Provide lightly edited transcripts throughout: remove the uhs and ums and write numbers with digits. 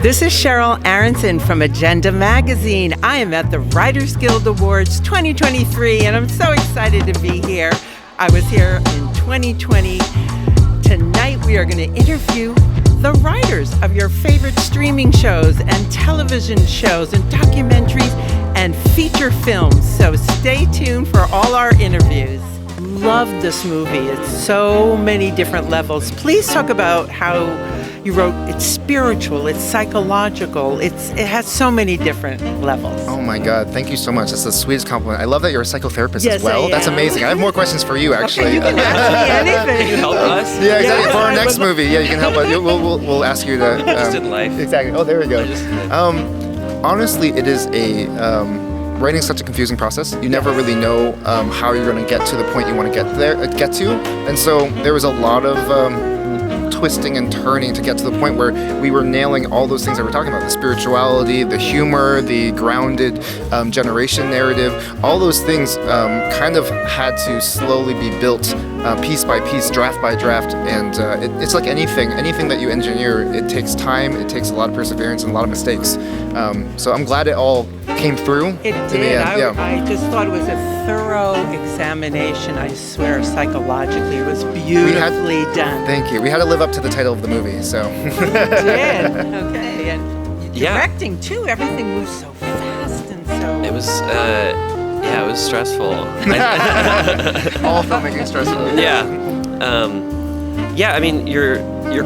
This is Sheryl Aronson from Agenda Magazine. I am at the Writers Guild Awards 2023, and I'm so excited to be here. I was here in 2020. Tonight we are going to interview the writers of your favorite streaming shows and television shows and documentaries and feature films. So stay tuned for all our interviews. Love this movie. It's so many different levels. Please talk about how you wrote. It's spiritual, it's psychological, it has so many different levels. Oh my God, thank you so much. That's the sweetest compliment. I love that you're a psychotherapist Yes, as well. I That's am. amazing. I have more questions for you, actually. Okay, you can ask me anything. Can you help us? Yeah, exactly. Yes, For our I next would movie, yeah, you can help us. We'll ask you to. Just in life. Exactly. Oh, there we go. I just- Honestly, it is a writing's such a confusing process. You never really know how you're going to get to the point you want to get to, and so there was a lot of twisting and turning to get to the point where we were nailing all those things that we're talking about: the spirituality, the humor, the grounded generation narrative. All those things kind of had to slowly be built piece by piece, draft by draft, and it's like anything that you engineer. It takes time, it takes a lot of perseverance and a lot of mistakes. So I'm glad it all came through. It to the did. end. I just thought it was a thorough examination. I swear, psychologically, it was beautifully done. Thank you. We had to live up to the title of the movie, so. You did. Okay, and Yeah. directing too. Everything moves so fast and so. It was, it was stressful. All filmmaking stressful. Yeah, I mean, your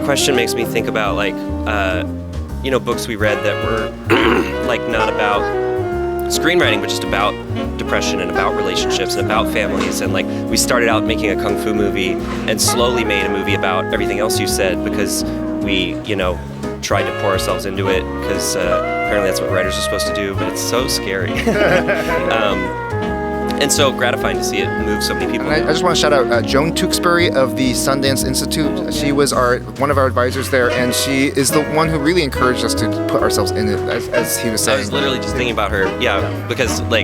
question makes me think about books we read that were like not about screenwriting, but just about depression and about relationships and about families. And like we started out making a kung fu movie and slowly made a movie about everything else you said because we, tried to pour ourselves into it because apparently that's what writers are supposed to do, but it's so scary. And so gratifying to see it move so many people. And I just want to shout out Joan Tewksbury of the Sundance Institute. She was one of our advisors there, and she is the one who really encouraged us to put ourselves in it, as he was I saying. was literally just thinking about her, because I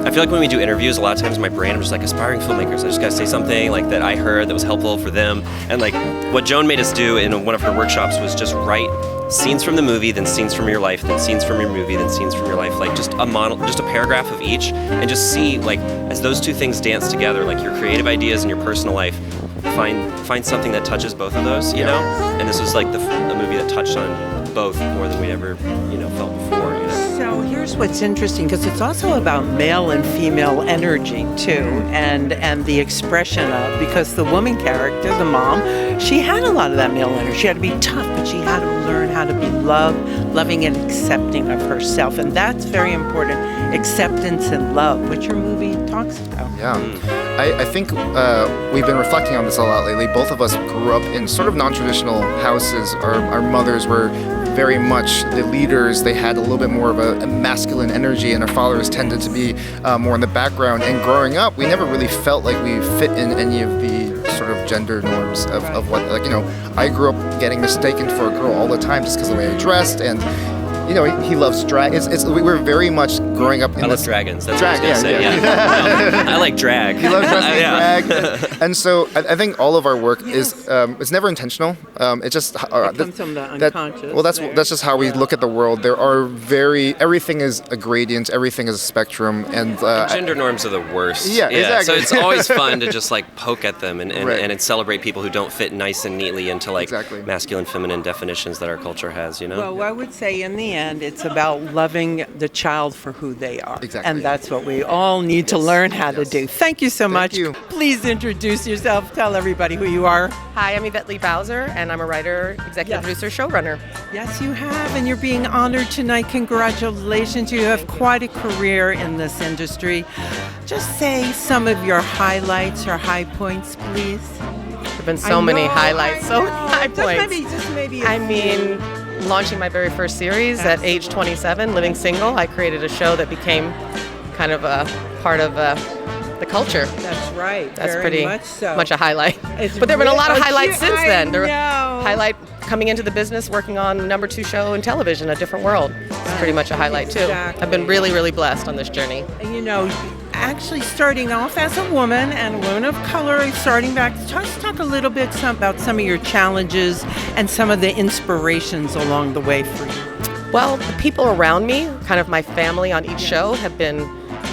feel like when we do interviews, a lot of times my brain, I'm just like aspiring filmmakers. I just gotta say something like that I heard that was helpful for them. And like what Joan made us do in one of her workshops was just write scenes from the movie, then scenes from your life, then scenes from your movie, then scenes from your life, like just a paragraph of each, and just see like as those two things dance together, like your creative ideas and your personal life, find something that touches both of those, you know. And this was like the movie that touched on both more than we ever felt before. So here's what's interesting, because it's also about male and female energy too, and the expression of, because the woman character, the mom, she had a lot of that male energy. She had to be tough, but she had to learn how to be loving and accepting of herself, and that's very important. Acceptance and love, which your movie talks about. Yeah, I think we've been reflecting on this a lot lately. Both of us grew up in sort of non-traditional houses. Our mothers were very much the leaders. They had a little bit more of a masculine energy, and our fathers tended to be more in the background. And growing up, we never really felt like we fit in any of the sort of gender norms of what, I grew up getting mistaken for a girl all the time just because of the way I dressed, and he loves drag. We were very much growing up in I love dragons. That's what I was gonna say. Yeah. I like drag. He loves dressing in drag, and so I think all of our work is it's never intentional. It just It comes from the unconscious. That's just how we look at the world. There are everything is a gradient, everything is a spectrum, and gender norms are the worst. Yeah, exactly. So it's always fun to just like poke at them and Right. celebrate people who don't fit nice and neatly into like Exactly. masculine, feminine definitions that our culture has. Well, I would say in the end, it's about loving the child for who they are. Exactly. And that's what we all need to learn how to do. Thank you so much. you. Please introduce yourself. Tell everybody who you are. Hi, I'm Yvette Lee Bowser, and I'm a writer, executive Yes. producer, showrunner. Yes, you have, and you're being honored tonight. Congratulations. You have quite a career in this industry. Just say some of your highlights or high points, please. There have been so many highlights, so many high points. Just maybe a I few. mean, launching my very first series at age 27, Living Single, I created a show that became kind of a part of the culture. That's right. That's very pretty much so. much a highlight. It's But there have been a lot of real- highlights since then. I know. Highlight coming into the business, working on number 2 show in television, A Different World. It's pretty much a highlight too. Exactly. I've been really, really blessed on this journey. And actually starting off as a woman and a woman of color, starting back. Just talk a little bit about some of your challenges and some of the inspirations along the way for you. Well, the people around me, kind of my family on each show, have been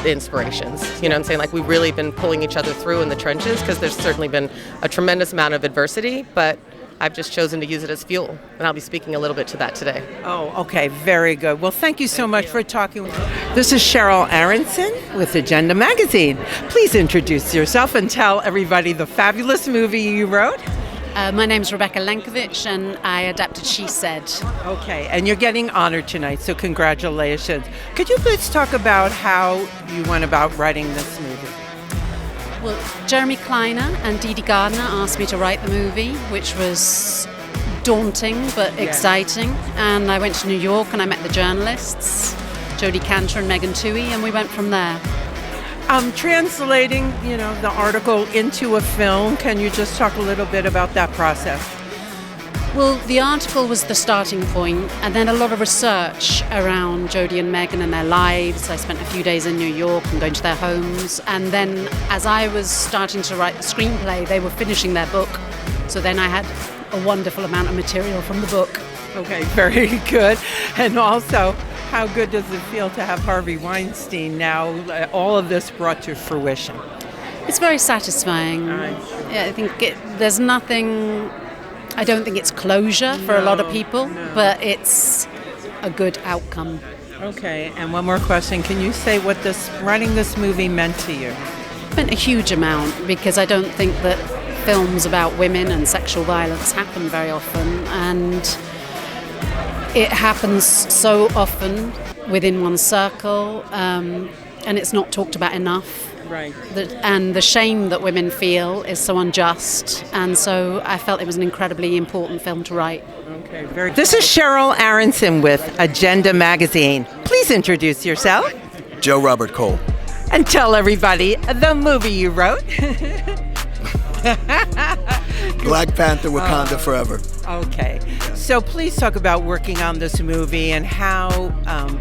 the inspirations. You know what I'm saying? Like, we've really been pulling each other through in the trenches, because there's certainly been a tremendous amount of adversity, but I've just chosen to use it as fuel, and I'll be speaking a little bit to that today. Oh, okay. Very good. Well, thank you so much for talking with me. This is Sheryl Aronson with Agenda Magazine. Please introduce yourself and tell everybody the fabulous movie you wrote. My name's Rebecca Lenkovich, and I adapted She Said. Okay, and you're getting honored tonight, so congratulations. Could you please talk about how you went about writing this movie? Well, Jeremy Kleiner and Dee Dee Gardner asked me to write the movie, which was daunting but exciting. And I went to New York and I met the journalists, Jodie Cantor and Megan Toohey, and we went from there. Translating, the article into a film, can you just talk a little bit about that process? Well, the article was the starting point, and then a lot of research around Jodie and Megan and their lives. I spent a few days in New York and going to their homes, and then as I was starting to write the screenplay, they were finishing their book, so then I had a wonderful amount of material from the book. Okay, very good. And also, how good does it feel to have Harvey Weinstein now, all of this brought to fruition? It's very satisfying. Yeah, I think there's nothing... I don't think it's closure for a lot of people, but it's a good outcome. Okay, and one more question. Can you say what writing this movie meant to you? It meant a huge amount, because I don't think that films about women and sexual violence happen very often, and it happens so often within one circle, and it's not talked about enough. Right. And the shame that women feel is so unjust, and so I felt it was an incredibly important film to write. Okay, very. This is Sheryl Aronson with Agenda Magazine. Please introduce yourself. Joe Robert Cole. And tell everybody the movie you wrote. Black Panther, Wakanda Forever. Okay. So please talk about working on this movie and how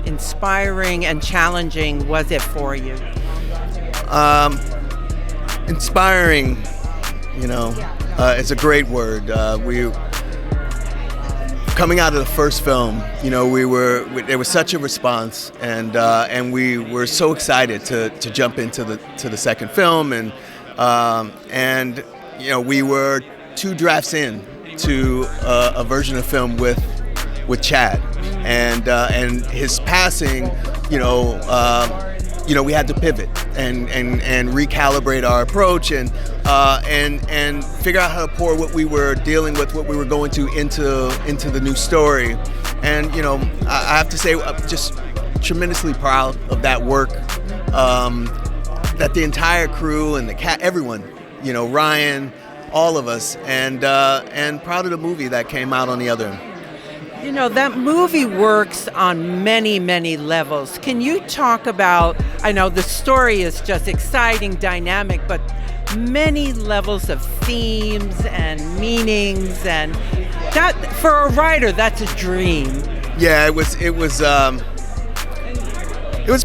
inspiring and challenging was it for you? Inspiring, it's a great word. We coming out of the first film, there was such a response, and we were so excited to jump into the second film, and we were 2 drafts in to a version of film with Chad, and his passing, we had to pivot and recalibrate our approach and figure out how to pour what we were dealing with, what we were going to into the new story. And I have to say, I'm just tremendously proud of that work. That the entire crew and everyone, Ryan, all of us, and proud of the movie that came out on the other end. That movie works on many, many levels. Can you talk about, I know the story is just exciting, dynamic, but many levels of themes and meanings, and that, for a writer, that's a dream. Yeah, it was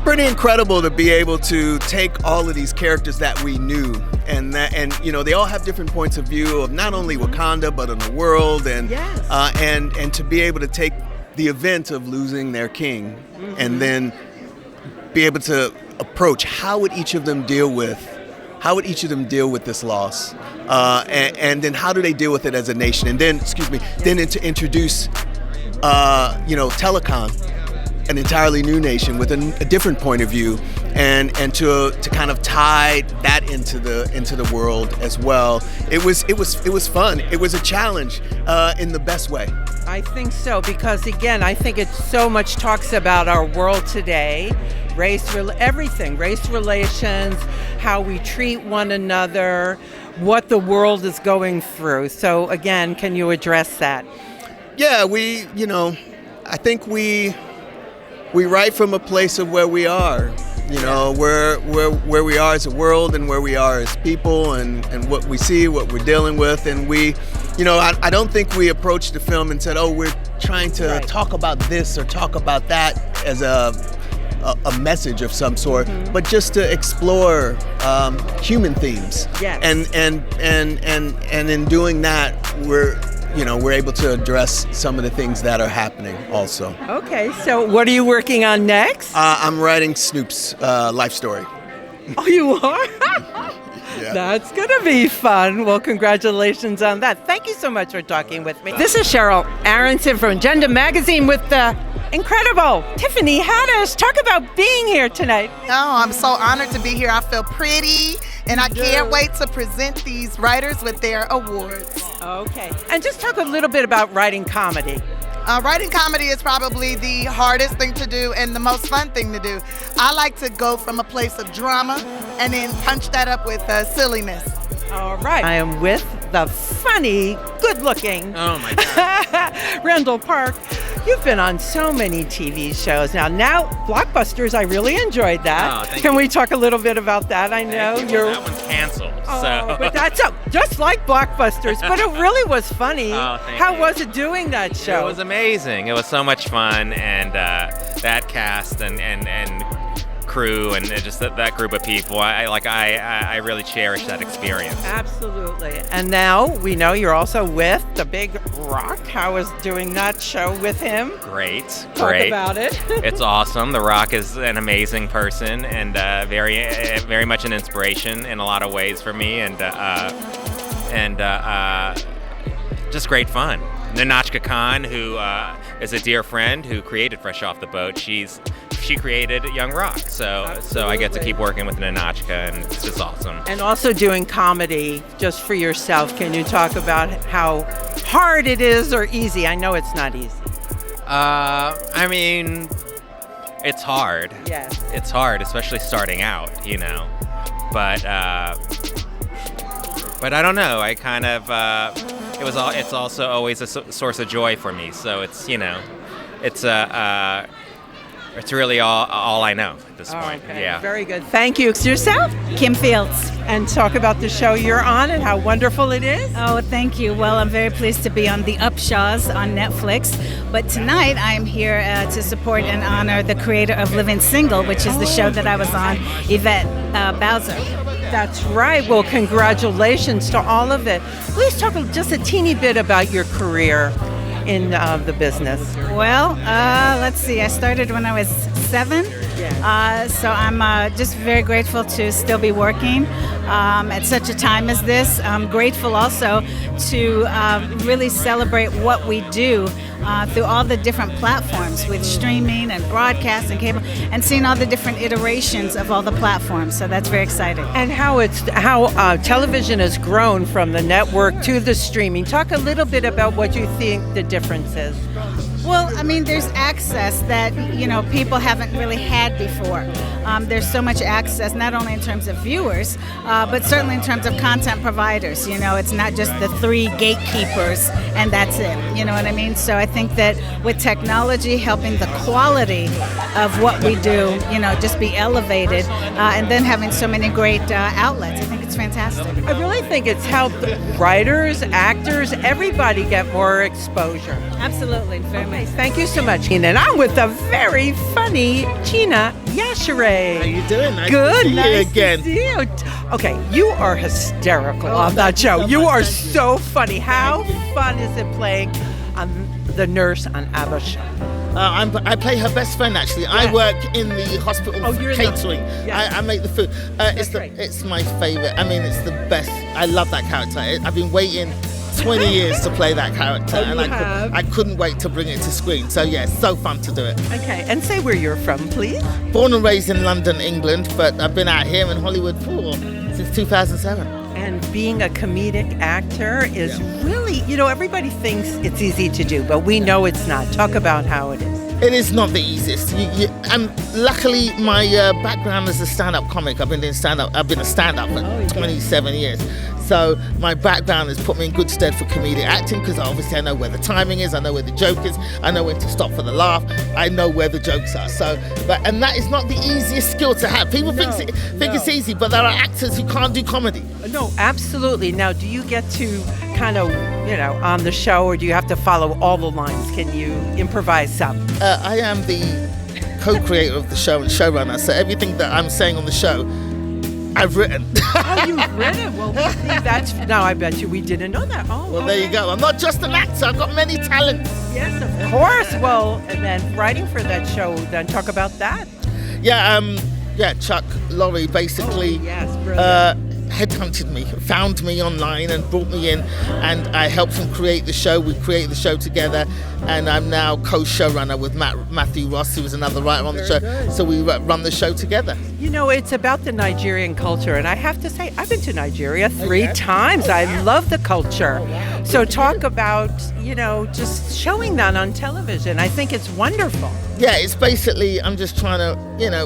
pretty incredible to be able to take all of these characters that we knew, and they all have different points of view of not only Wakanda but of the world, and and to be able to take the event of losing their king, and then be able to approach how would each of them deal with this loss, and then how do they deal with it as a nation, and then to introduce Telecom, an entirely new nation with a different point of view, and to kind of tie that into the world as well. It was fun. It was a challenge in the best way. I think so, because again, I think it so much talks about our world today, everything, race relations, how we treat one another, what the world is going through. So again, can you address that? Yeah, I think we write from a place of where we are, where we are as a world and where we are as people, and what we see, what we're dealing with. And I don't think we approached the film and said, oh, we're trying to talk about this or talk about that as a a message of some sort, but just to explore human themes. Yes. And in doing that, we're able to address some of the things that are happening also. Okay, so what are you working on next? I'm writing Snoop's life story. Oh, you are? Yeah. That's going to be fun. Well, congratulations on that. Thank you so much for talking with me. This is Sheryl Aronson from Agenda Magazine with the incredible Tiffany Haddish. Talk about being here tonight. Oh, I'm so honored to be here. I feel pretty, and I can't wait to present these writers with their awards. Okay. And just talk a little bit about writing comedy. Writing comedy is probably the hardest thing to do and the most fun thing to do. I like to go from a place of drama and then punch that up with silliness. All right. I am with the funny, good-looking Oh my God. Randall Park. You've been on so many TV shows now. Blockbusters, I really enjoyed that. Oh, thank Can you. we talk a little bit about that? I know Thank you. you're. Well, that one's canceled. Oh, So. but that's just like Blockbusters, but it really was funny. Oh, thank How you. was it doing that show? It was amazing. It was so much fun, and that cast and crew and just that group of people. I really cherish that experience. Absolutely. And now we know you're also with the Big Rock. How was doing that show with him? Great. Talk about it. It's awesome. The Rock is an amazing person and very much an inspiration in a lot of ways for me, and just great fun. Nanachka Khan, who is a dear friend who created Fresh Off the Boat, she created Young Rock, so I get to keep working with Nanachka, and it's just awesome. And also doing comedy just for yourself. Can you talk about how hard it is or easy? I know it's not easy. I mean, it's hard. Yes. It's hard, especially starting out, But I don't know. I kind of it's also always a source of joy for me. So it's it's really all I know at this point. Okay. Yeah. Very good. Thank you. Yourself? Kim Fields. And talk about the show you're on and how wonderful it is. Oh, thank you. Well, I'm very pleased to be on The Upshaws on Netflix. But tonight I'm here to support and honor the creator of Living Single, which is the show that I was on, Yvette Bowser. That's right. Well, congratulations to all of it. Please talk just a teeny bit about your career in the business. Well, let's see. I started when I was 7. So I'm just very grateful to still be working at such a time as this. I'm grateful also to really celebrate what we do through all the different platforms with streaming and broadcast and cable, and seeing all the different iterations of all the platforms. So that's very exciting. And how television has grown from the network to the streaming. Talk a little bit about what you think the difference is. Well, I mean, there's access that, people haven't really had before. There's so much access, not only in terms of viewers, but certainly in terms of content providers. It's not just the 3 gatekeepers and that's it. You know what I mean? So I think that with technology helping the quality of what we do, just be elevated, and then having so many great outlets, I think it's fantastic. I really think it's helped writers, actors, everybody get more exposure. Absolutely. Very much. Thank you so much, Gina. And I'm with the very funny Gina Yashere. How you doing? Nice Good. to see Nice you again. to see you. Okay, you are hysterical on that show. so You much. are Thank you. so funny. How fun is it playing the nurse on ABBA show? I play her best friend actually. I work in the hospital you're catering. yes. I make the food. It's my favorite. I mean, it's the best. I love that character. I've been waiting 20 years to play that character, and I couldn't wait to bring it to screen. So yeah, it's so fun to do it. Okay, and say where you're from, please. Born and raised in London, England, but I've been out here in Hollywood since 2007. And being a comedic actor is really, everybody thinks it's easy to do, but we know it's not. Talk about how it is. It is not the easiest. And luckily, my background as a stand-up comic. I've been a stand-up for 27 years. So my background has put me in good stead for comedic acting, because obviously I know where the timing is, I know where the joke is, I know when to stop for the laugh, I know where the jokes are. And that is not the easiest skill to have. People think it's easy, but there are actors who can't do comedy. No, absolutely. Now, do you get to kind of, on the show, or do you have to follow all the lines? Can you improvise some? I am the co-creator of the show and showrunner. So everything that I'm saying on the show, I've written. Oh, you've written? Well, see, that's now. I bet you we didn't know that. Oh, well, there you go. I'm not just an actor. I've got many talents. Yes, of course. Well, and then writing for that show. Then talk about that. Yeah, Chuck Lorre basically headhunted me, found me online and brought me in, and I helped him create the show. We created the show together, and I'm now co-showrunner with Matthew Ross, who was another writer on the show. Good. So we run the show together. You know, it's about the Nigerian culture, and I have to say, I've been to Nigeria 3 times. I love the culture. So talk about, just showing that on television. I think it's wonderful. Yeah, it's basically, I'm just trying to,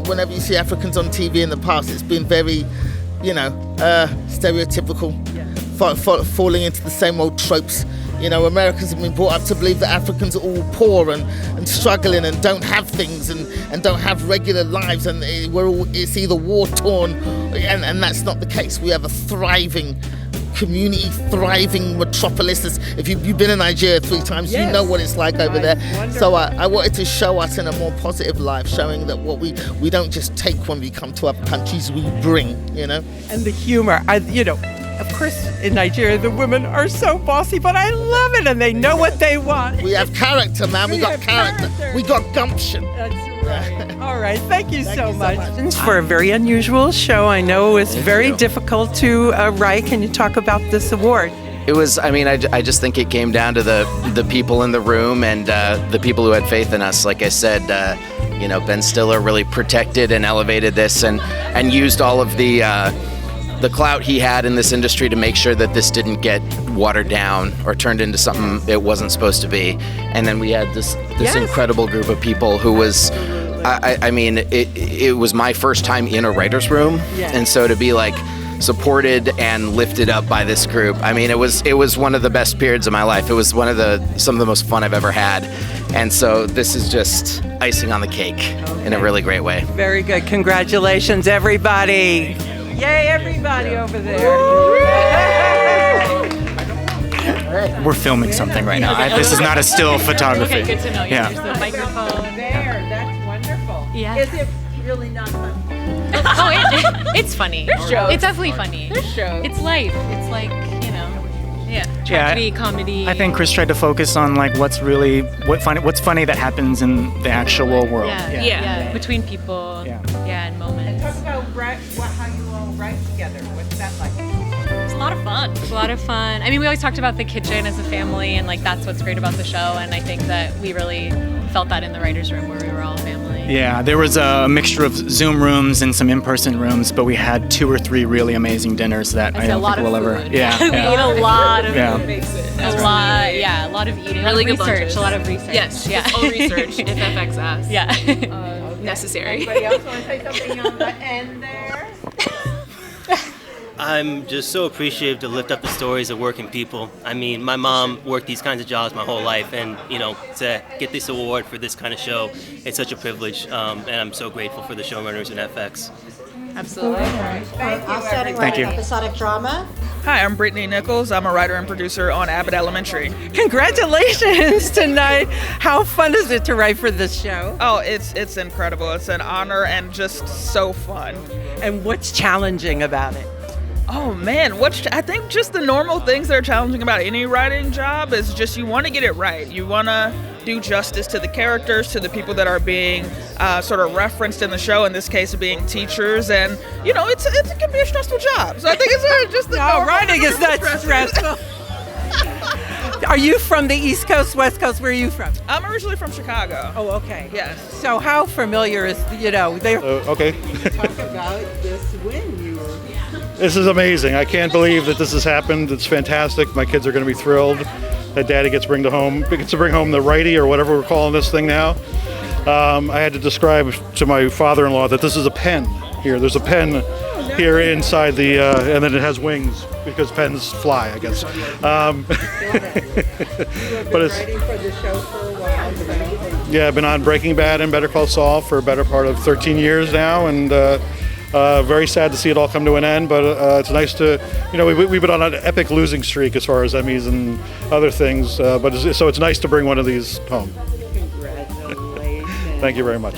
whenever you see Africans on TV in the past, it's been very, stereotypical, falling into the same old tropes. Americans have been brought up to believe that Africans are all poor and struggling and don't have things and don't have regular lives, and it's either war-torn, and that's not the case. We have a thriving community, thriving metropolis. If you've been in Nigeria 3 times, you know what it's like over there. Wonderful. So I wanted to show us in a more positive light, showing that what we don't just take when we come to other countries, we bring, And the humor, of course, in Nigeria, the women are so bossy, but I love it, and they know what they want. We have character, man. We got character. We got gumption. That's right. All right. Thank you so much. For a very unusual show, I know it was very difficult to write. Can you talk about this award? It was, I just think it came down to the people in the room and the people who had faith in us. Like I said, Ben Stiller really protected and elevated this and used all of the clout he had in this industry to make sure that this didn't get watered down or turned into something it wasn't supposed to be. And then we had this incredible group of people who was, it was my first time in a writer's room. Yes. And so to be supported and lifted up by this group, it was one of the best periods of my life. It was some of the most fun I've ever had. And so this is just icing on the cake in a really great way. Very good. Congratulations, everybody. Yay, everybody over there. We're filming something right now. This is not a still photography. Okay, good to know. Yeah. There's the microphone. There, that's wonderful. Yeah. Is it really not fun? It's funny. It's definitely funny. It's life. It's like, tragedy, comedy. I think Chris tried to focus on what's funny that happens in the actual world. Yeah. Between people. Yeah. And moments. Talk about how you all write together. What's that like? It's a lot of fun. It's a lot of fun. We always talked about the kitchen as a family, and that's what's great about the show. And I think that we really felt that in the writers' room where we were all a family. Yeah, there was a mixture of Zoom rooms and some in-person rooms, but we had 2 or 3 really amazing dinners that I don't think we'll ever. Yeah. We ate a lot of food. A lot of eating. Really good research. lunches. A lot of research. Yes, Yeah. all research if FX asks. Yeah. Necessary. Anybody else want to say something on the end there? I'm just so appreciative to lift up the stories of working people. My mom worked these kinds of jobs my whole life, and to get this award for this kind of show, it's such a privilege, and I'm so grateful for the showrunners and FX. Absolutely. Thank you. Episodic drama. Hi, I'm Brittany Nichols. I'm a writer and producer on Abbott Elementary. Congratulations tonight. How fun is it to write for this show? Oh, it's incredible. It's an honor and just so fun. And what's challenging about it? Oh man, I think just the normal things that are challenging about any writing job is just you want to get it right. You want to do justice to the characters, to the people that are being sort of referenced in the show, in this case being teachers, and it can be a stressful job. So I think it's just the writing is not stressful. Are you from the East Coast, West Coast? Where are you from? I'm originally from Chicago. Oh, okay. Yes. So how familiar is, they okay. talk about this win you were... This is amazing. I can't believe that this has happened. It's fantastic. My kids are going to be thrilled that Daddy gets to bring home the righty, or whatever we're calling this thing now. I had to describe to my father-in-law that this is a pen here. There's a pen here inside the, and then it has wings because pens fly, I guess. But it's writing for the show for a while. Yeah, I've been on Breaking Bad and Better Call Saul for a better part of 13 years now, and very sad to see it all come to an end, but it's nice to, we've been on an epic losing streak as far as Emmys and other things, so it's nice to bring one of these home. Congratulations. Thank you very much.